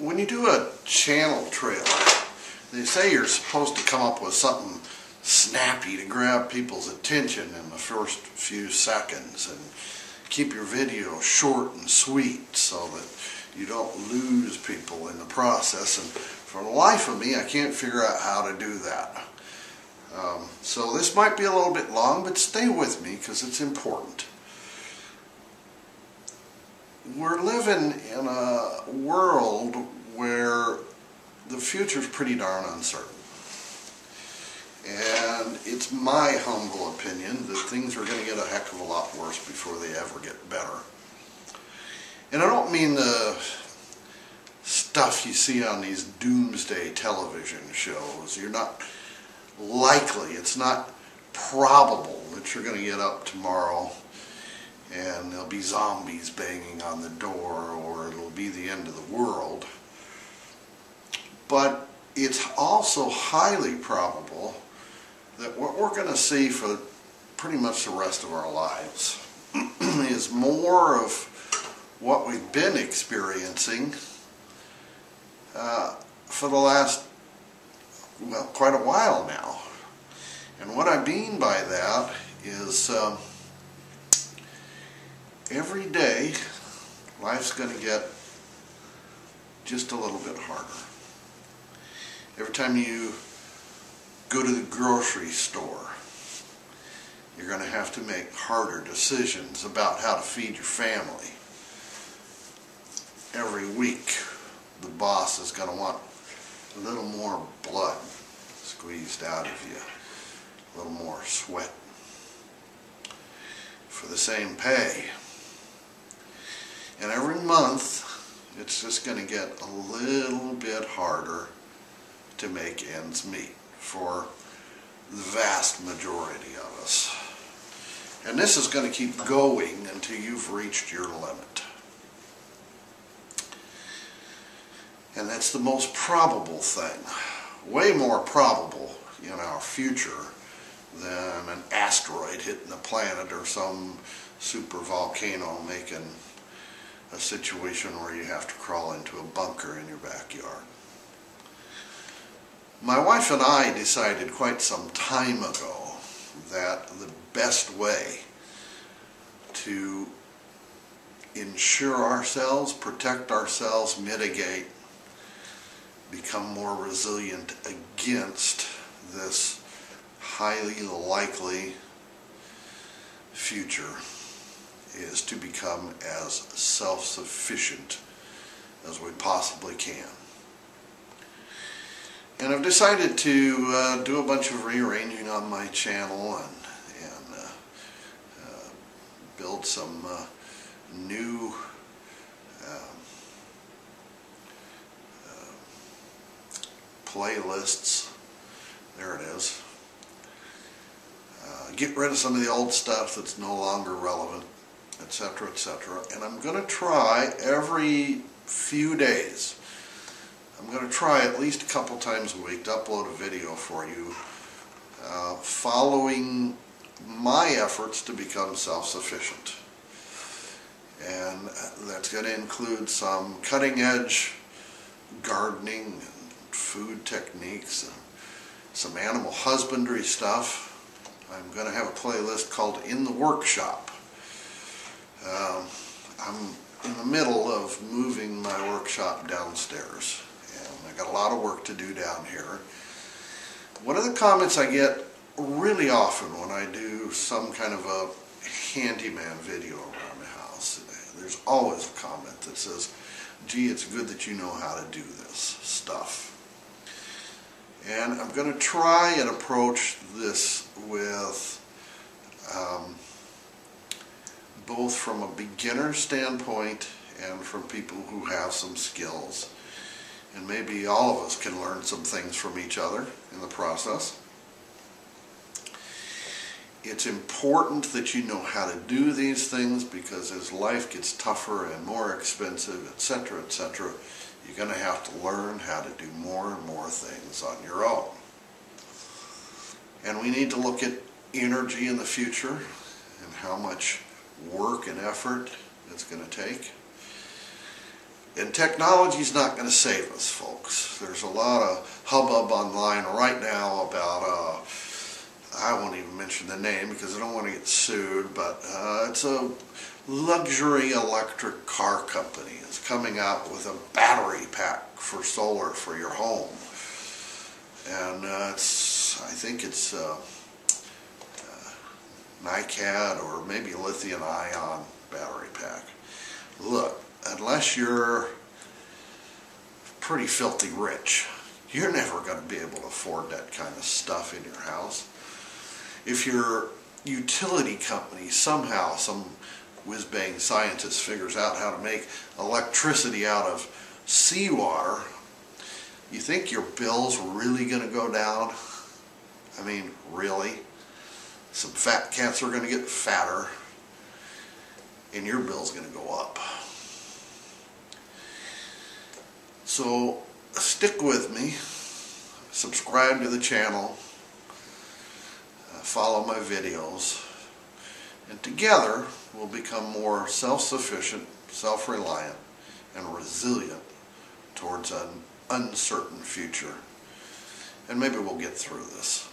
when you do a channel trailer, they say you're supposed to come up with something snappy to grab people's attention in the first few seconds and keep your video short and sweet so that you don't lose people in the process. And for the life of me, I can't figure out how to do that. So this might be a little bit long, but stay with me because it's important. We're living in a world where the future's pretty darn uncertain. And it's my humble opinion that things are going to get a heck of a lot worse before they ever get better. And I don't mean the stuff you see on these doomsday television shows. You're not likely, it's not probable that you're going to get up tomorrow and there'll be zombies banging on the door, or it'll be the end of the world. But it's also highly probable that what we're going to see for pretty much the rest of our lives is more of what we've been experiencing for the last, well, quite a while now. And what I mean by that is every day life's going to get just a little bit harder. Every time you go to the grocery store, you're going to have to make harder decisions about how to feed your family. Every week, the boss is going to want a little more blood squeezed out of you, a little more sweat for the same pay. And every month, it's just going to get a little bit harder to make ends meet for the vast majority of us. And this is going to keep going until you've reached your limit. And that's the most probable thing, way more probable in our future than an asteroid hitting the planet or some super volcano making a situation where you have to crawl into a bunker in your backyard. My wife and I decided quite some time ago that the best way to ensure ourselves, protect ourselves, mitigate, become more resilient against this highly likely future is to become as self-sufficient as we possibly can. And I've decided to do a bunch of rearranging on my channel and build some new playlists. There it is. Get rid of some of the old stuff that's no longer relevant, etc., etc. And I'm going to try every few days, I'm going to try at least a couple times a week to upload a video for you following my efforts to become self-sufficient. And that's going to include some cutting-edge gardening and food techniques and some animal husbandry stuff. I'm going to have a playlist called In the Workshop. I'm in the middle of moving my workshop downstairs, and I got a lot of work to do down here. One of the comments I get really often when I do some kind of a handyman video around the house, there's always a comment that says, gee, it's good that you know how to do this stuff. And I'm going to try and approach this with both from a beginner standpoint and from people who have some skills. And maybe all of us can learn some things from each other in the process. It's important that you know how to do these things, because as life gets tougher and more expensive, etc., etc., you're going to have to learn how to do more and more things on your own. And we need to look at energy in the future and how much work and effort it's going to take. And technology's not going to save us, folks. There's a lot of hubbub online right now about, I won't even mention the name because I don't want to get sued, but it's a luxury electric car company. It's coming out with a battery pack for solar for your home. And I think it's NiCad or maybe lithium-ion battery pack. Look, unless you're pretty filthy rich, you're never going to be able to afford that kind of stuff in your house. If your utility company somehow, some whiz-bang scientist figures out how to make electricity out of seawater, you think your bill's really going to go down? I mean, really? Some fat cats are going to get fatter, and your bill's going to go up. So stick with me, subscribe to the channel, follow my videos, and together we'll become more self-sufficient, self-reliant, and resilient towards an uncertain future. And maybe we'll get through this.